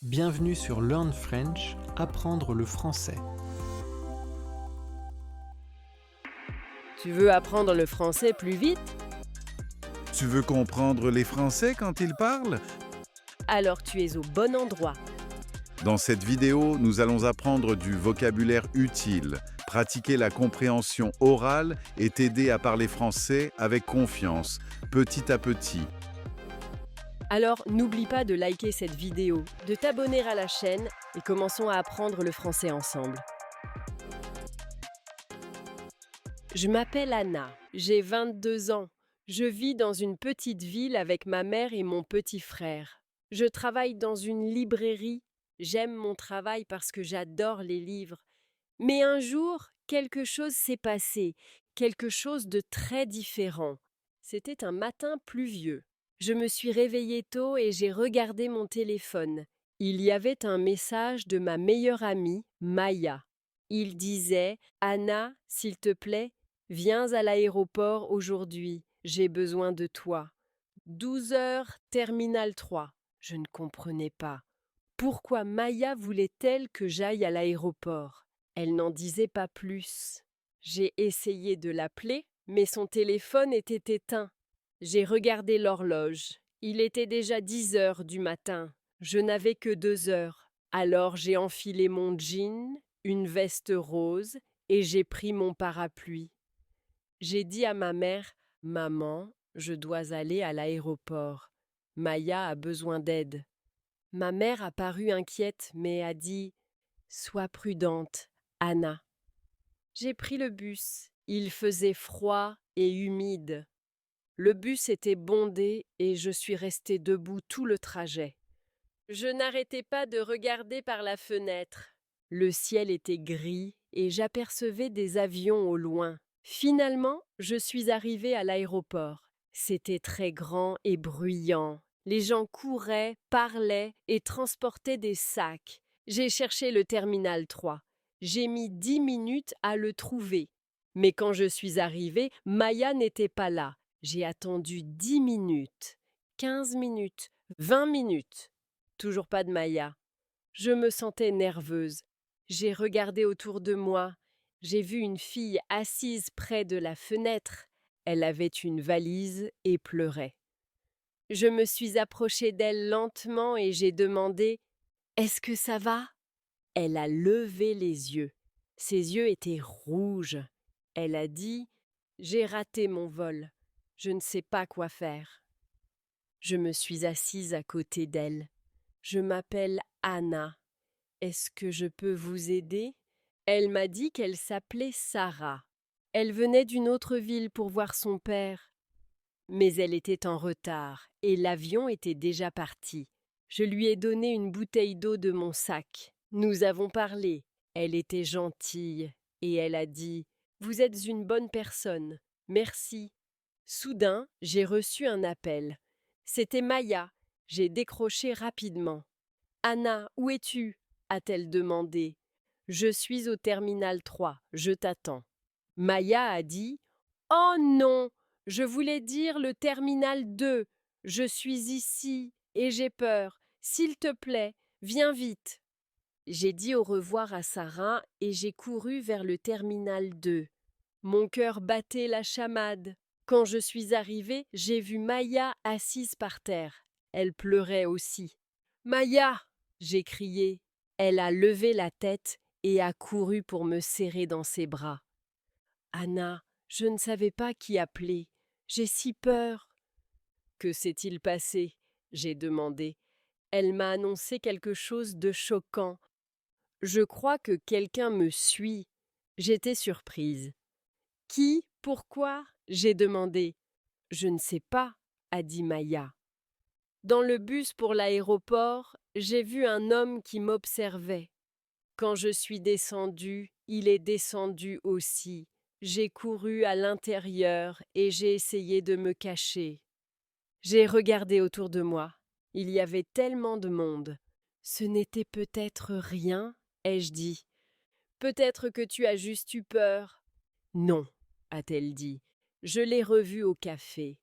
Bienvenue sur Learn French, apprendre le français. Tu veux apprendre le français plus vite? Tu veux comprendre les Français quand ils parlent? Alors tu es au bon endroit. Dans cette vidéo, nous allons apprendre du vocabulaire utile, pratiquer la compréhension orale et t'aider à parler français avec confiance, petit à petit. Alors n'oublie pas de liker cette vidéo, de t'abonner à la chaîne et commençons à apprendre le français ensemble. Je m'appelle Anna, j'ai 22 ans. Je vis dans une petite ville avec ma mère et mon petit frère. Je travaille dans une librairie. J'aime mon travail parce que j'adore les livres. Mais un jour, quelque chose s'est passé, quelque chose de très différent. C'était un matin pluvieux. Je me suis réveillée tôt et j'ai regardé mon téléphone. Il y avait un message de ma meilleure amie, Maya. Il disait « Anna, s'il te plaît, viens à l'aéroport aujourd'hui, j'ai besoin de toi. 12 heures, terminal 3. » Je ne comprenais pas. Pourquoi Maya voulait-elle que j'aille à l'aéroport? Elle n'en disait pas plus. J'ai essayé de l'appeler, mais son téléphone était éteint. J'ai regardé l'horloge. Il était déjà 10 heures du matin. Je n'avais que 2 heures. Alors j'ai enfilé mon jean, une veste rose, et j'ai pris mon parapluie. J'ai dit à ma mère, « Maman, je dois aller à l'aéroport. Maya a besoin d'aide. » Ma mère a paru inquiète, mais a dit « Sois prudente, Anna. » J'ai pris le bus. Il faisait froid et humide. Le bus était bondé et je suis restée debout tout le trajet. Je n'arrêtais pas de regarder par la fenêtre. Le ciel était gris et j'apercevais des avions au loin. Finalement, je suis arrivée à l'aéroport. C'était très grand et bruyant. Les gens couraient, parlaient et transportaient des sacs. J'ai cherché le terminal 3. J'ai mis 10 minutes à le trouver. Mais quand je suis arrivée, Maya n'était pas là. J'ai attendu 10 minutes, 15 minutes, 20 minutes. Toujours pas de Maya. Je me sentais nerveuse. J'ai regardé autour de moi. J'ai vu une fille assise près de la fenêtre. Elle avait une valise et pleurait. Je me suis approchée d'elle lentement et j'ai demandé « Est-ce que ça va ?» Elle a levé les yeux. Ses yeux étaient rouges. Elle a dit « J'ai raté mon vol. Je ne sais pas quoi faire. » Je me suis assise à côté d'elle. Je m'appelle Anna. Est-ce que je peux vous aider? Elle m'a dit qu'elle s'appelait Sarah. Elle venait d'une autre ville pour voir son père. Mais elle était en retard et l'avion était déjà parti. Je lui ai donné une bouteille d'eau de mon sac. Nous avons parlé. Elle était gentille et elle a dit « Vous êtes une bonne personne. Merci. » Soudain, j'ai reçu un appel. C'était Maya. J'ai décroché rapidement. « Anna, où es-tu » a-t-elle demandé. « Je suis au terminal 3, je t'attends. » Maya a dit « Oh non, je voulais dire le terminal 2. Je suis ici et j'ai peur. S'il te plaît, viens vite. » J'ai dit au revoir à Sarah et j'ai couru vers le terminal 2. Mon cœur battait la chamade. Quand je suis arrivée, j'ai vu Maya assise par terre. Elle pleurait aussi. « Maya !» j'ai crié. Elle a levé la tête et a couru pour me serrer dans ses bras. « Anna, je ne savais pas qui appeler. J'ai si peur. » « Que s'est-il passé ?» j'ai demandé. Elle m'a annoncé quelque chose de choquant. Je crois que quelqu'un me suit. J'étais surprise. « Qui? Pourquoi ?» j'ai demandé. « Je ne sais pas, » a dit Maya. Dans le bus pour l'aéroport, j'ai vu un homme qui m'observait. Quand je suis descendue, il est descendu aussi. J'ai couru à l'intérieur et j'ai essayé de me cacher. J'ai regardé autour de moi. Il y avait tellement de monde. « Ce n'était peut-être rien, » ai-je dit. « Peut-être que tu as juste eu peur. » « Non, » a-t-elle dit. Je l'ai revu au café.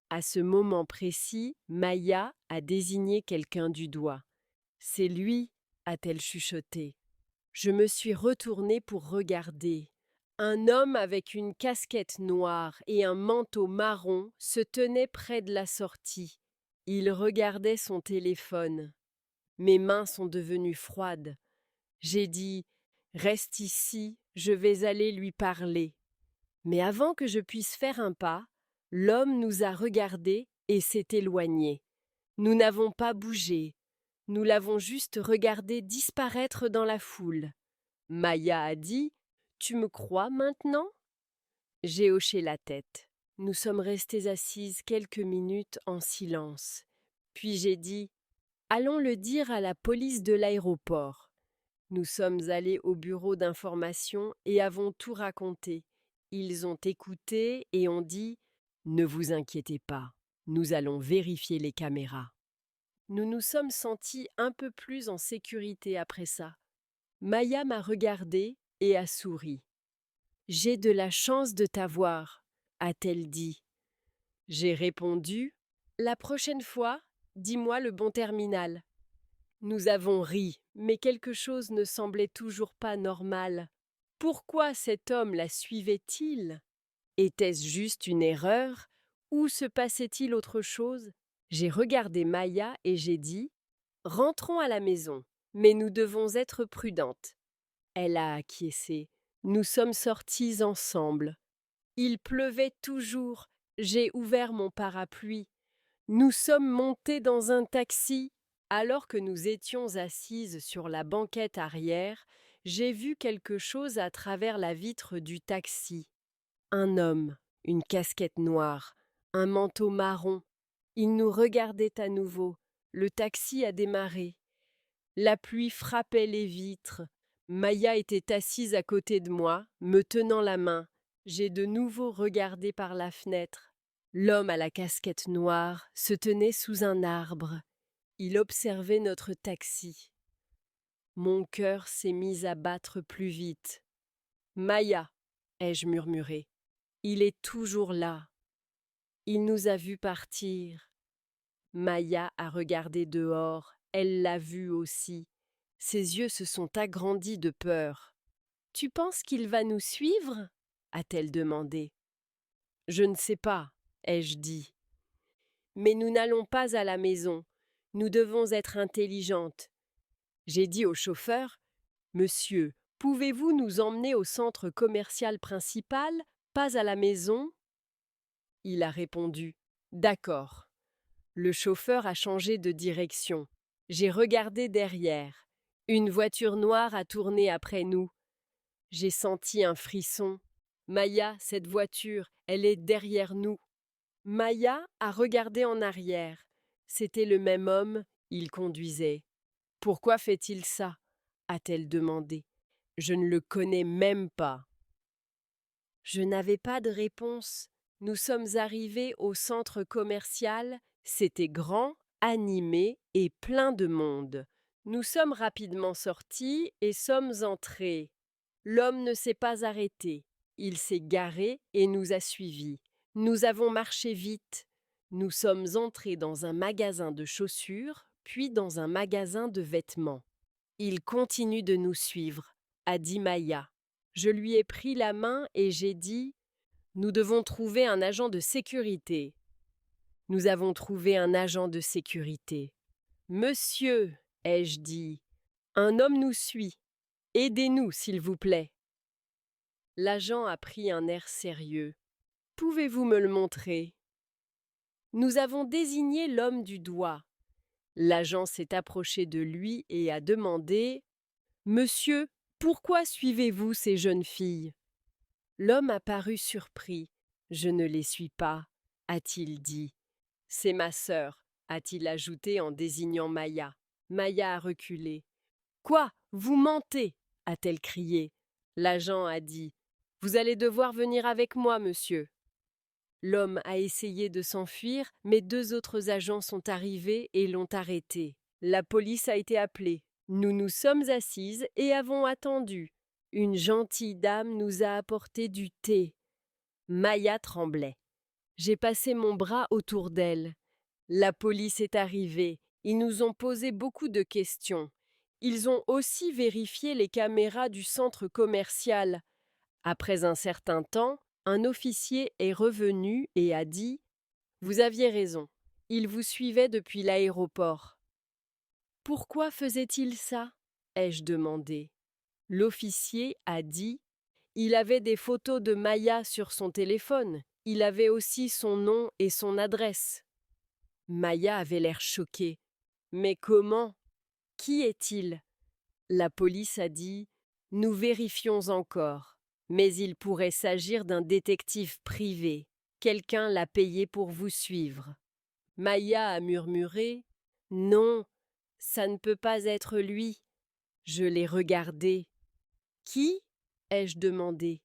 À ce moment précis, Maya a désigné quelqu'un du doigt. C'est lui, a-t-elle chuchoté. Je me suis retournée pour regarder. Un homme avec une casquette noire et un manteau marron se tenait près de la sortie. Il regardait son téléphone. Mes mains sont devenues froides. J'ai dit « Reste ici, je vais aller lui parler ». Mais avant que je puisse faire un pas, l'homme nous a regardés et s'est éloigné. Nous n'avons pas bougé. Nous l'avons juste regardé disparaître dans la foule. Maya a dit « Tu me crois maintenant ?» J'ai hoché la tête. Nous sommes restés assises quelques minutes en silence. Puis j'ai dit « Allons le dire à la police de l'aéroport ». Nous sommes allés au bureau d'information et avons tout raconté. Ils ont écouté et ont dit « Ne vous inquiétez pas, nous allons vérifier les caméras ». Nous nous sommes sentis un peu plus en sécurité après ça. Maya m'a regardée et a souri. « J'ai de la chance de t'avoir », a-t-elle dit. J'ai répondu « La prochaine fois, dis-moi le bon terminal ». Nous avons ri, mais quelque chose ne semblait toujours pas normal. Pourquoi cet homme la suivait-il? Était-ce juste une erreur? Ou se passait-il autre chose? J'ai regardé Maya et j'ai dit « Rentrons à la maison, mais nous devons être prudentes. » Elle a acquiescé. Nous sommes sortis ensemble. Il pleuvait toujours. J'ai ouvert mon parapluie. Nous sommes montés dans un taxi. Alors que nous étions assises sur la banquette arrière, j'ai vu quelque chose à travers la vitre du taxi. Un homme, une casquette noire, un manteau marron. Il nous regardait à nouveau. Le taxi a démarré. La pluie frappait les vitres. Maya était assise à côté de moi, me tenant la main. J'ai de nouveau regardé par la fenêtre. L'homme à la casquette noire se tenait sous un arbre. Il observait notre taxi. Mon cœur s'est mis à battre plus vite. « Maya », ai-je murmuré, « il est toujours là. » Il nous a vus partir. Maya a regardé dehors. Elle l'a vu aussi. Ses yeux se sont agrandis de peur. « Tu penses qu'il va nous suivre ?» a-t-elle demandé. « Je ne sais pas », ai-je dit. « Mais nous n'allons pas à la maison. Nous devons être intelligentes. » J'ai dit au chauffeur « Monsieur, pouvez-vous nous emmener au centre commercial principal, pas à la maison ?» Il a répondu « D'accord ». Le chauffeur a changé de direction. J'ai regardé derrière. Une voiture noire a tourné après nous. J'ai senti un frisson. « Maya, cette voiture, elle est derrière nous. » Maya a regardé en arrière. C'était le même homme, il conduisait. « Pourquoi fait-il ça ?» a-t-elle demandé. « Je ne le connais même pas. » Je n'avais pas de réponse. Nous sommes arrivés au centre commercial. C'était grand, animé et plein de monde. Nous sommes rapidement sortis et sommes entrés. L'homme ne s'est pas arrêté. Il s'est garé et nous a suivis. Nous avons marché vite. Nous sommes entrés dans un magasin de chaussures, puis dans un magasin de vêtements. Il continue de nous suivre, a dit Maya. Je lui ai pris la main et j'ai dit « Nous devons trouver un agent de sécurité. » Nous avons trouvé un agent de sécurité. « Monsieur, ai-je dit, un homme nous suit. Aidez-nous, s'il vous plaît. » L'agent a pris un air sérieux. « Pouvez-vous me le montrer ?» Nous avons désigné l'homme du doigt. L'agent s'est approché de lui et a demandé « Monsieur, pourquoi suivez-vous ces jeunes filles ?» L'homme a paru surpris. « Je ne les suis pas, » a-t-il dit. « C'est ma sœur, » a-t-il ajouté en désignant Maya. Maya a reculé. « Quoi, vous mentez ?» a-t-elle crié. L'agent a dit « Vous allez devoir venir avec moi, monsieur. » L'homme a essayé de s'enfuir, mais 2 autres agents sont arrivés et l'ont arrêté. La police a été appelée. Nous nous sommes assises et avons attendu. Une gentille dame nous a apporté du thé. Maya tremblait. J'ai passé mon bras autour d'elle. La police est arrivée. Ils nous ont posé beaucoup de questions. Ils ont aussi vérifié les caméras du centre commercial. Après un certain temps, un officier est revenu et a dit « Vous aviez raison, il vous suivait depuis l'aéroport. » « Pourquoi faisait-il ça ?» ai-je demandé. L'officier a dit « Il avait des photos de Maya sur son téléphone. Il avait aussi son nom et son adresse. » Maya avait l'air choquée. « Mais comment? Qui est-il » La police a dit « Nous vérifions encore, mais il pourrait s'agir d'un détective privé. Quelqu'un l'a payé pour vous suivre. » Maya a murmuré « Non, ça ne peut pas être lui. » Je l'ai regardé. « Qui ?» ai-je demandé.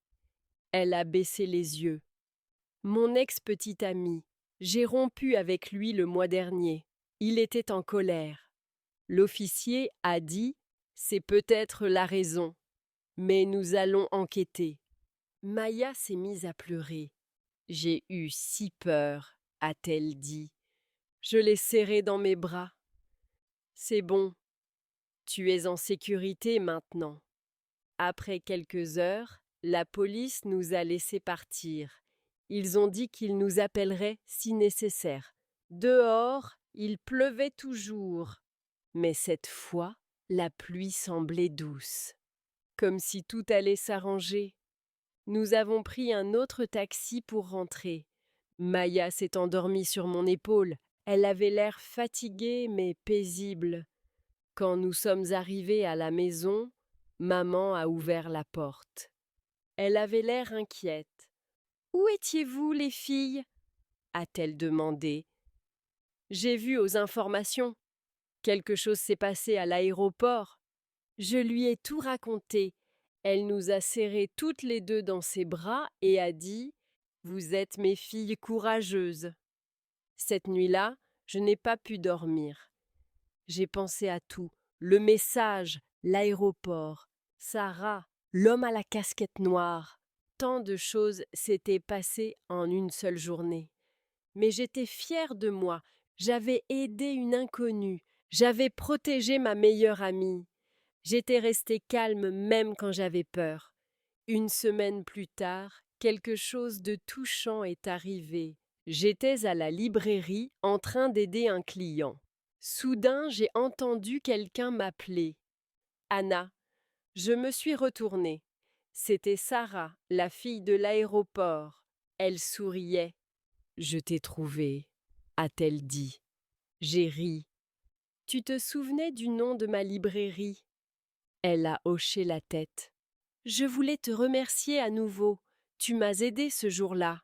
Elle a baissé les yeux. « Mon ex-petit ami. J'ai rompu avec lui le mois dernier. Il était en colère. » L'officier a dit « C'est peut-être la raison, mais nous allons enquêter. » Maya s'est mise à pleurer. « J'ai eu si peur, a-t-elle dit. Je l'ai serré dans mes bras. C'est bon, tu es en sécurité maintenant. » Après quelques heures, la police nous a laissés partir. Ils ont dit qu'ils nous appelleraient si nécessaire. Dehors, il pleuvait toujours. Mais cette fois, la pluie semblait douce. Comme si tout allait s'arranger. Nous avons pris un autre taxi pour rentrer. Maya s'est endormie sur mon épaule. Elle avait l'air fatiguée mais paisible. Quand nous sommes arrivés à la maison, maman a ouvert la porte. Elle avait l'air inquiète. « Où étiez-vous, les filles ?» a-t-elle demandé. « J'ai vu aux informations. Quelque chose s'est passé à l'aéroport. » Je lui ai tout raconté. Elle nous a serrées toutes les deux dans ses bras et a dit « Vous êtes mes filles courageuses. » Cette nuit-là, je n'ai pas pu dormir. J'ai pensé à tout. Le message, l'aéroport, Sarah, l'homme à la casquette noire. Tant de choses s'étaient passées en une seule journée. Mais j'étais fière de moi. J'avais aidé une inconnue. J'avais protégé ma meilleure amie. J'étais restée calme même quand j'avais peur. Une semaine plus tard, quelque chose de touchant est arrivé. J'étais à la librairie en train d'aider un client. Soudain, j'ai entendu quelqu'un m'appeler. « Anna !» Je me suis retournée. C'était Sarah, la fille de l'aéroport. Elle souriait. « Je t'ai trouvée », a-t-elle dit. J'ai ri. « Tu te souvenais du nom de ma librairie ?» Elle a hoché la tête. « Je voulais te remercier à nouveau. Tu m'as aidée ce jour-là. »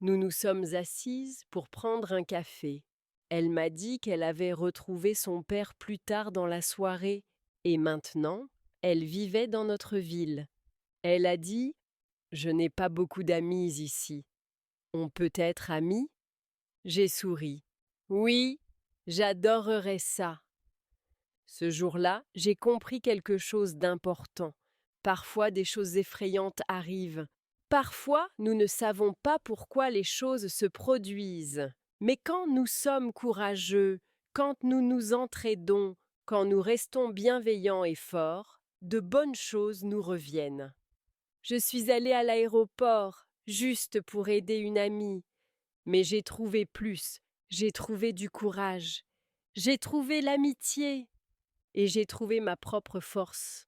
Nous nous sommes assises pour prendre un café. Elle m'a dit qu'elle avait retrouvé son père plus tard dans la soirée et maintenant, elle vivait dans notre ville. Elle a dit « Je n'ai pas beaucoup d'amis ici. On peut être amis ?» J'ai souri. « Oui, j'adorerais ça. » Ce jour-là, j'ai compris quelque chose d'important. Parfois, des choses effrayantes arrivent. Parfois, nous ne savons pas pourquoi les choses se produisent. Mais quand nous sommes courageux, quand nous nous entraidons, quand nous restons bienveillants et forts, de bonnes choses nous reviennent. Je suis allée à l'aéroport, juste pour aider une amie. Mais j'ai trouvé plus, j'ai trouvé du courage, j'ai trouvé l'amitié et j'ai trouvé ma propre force.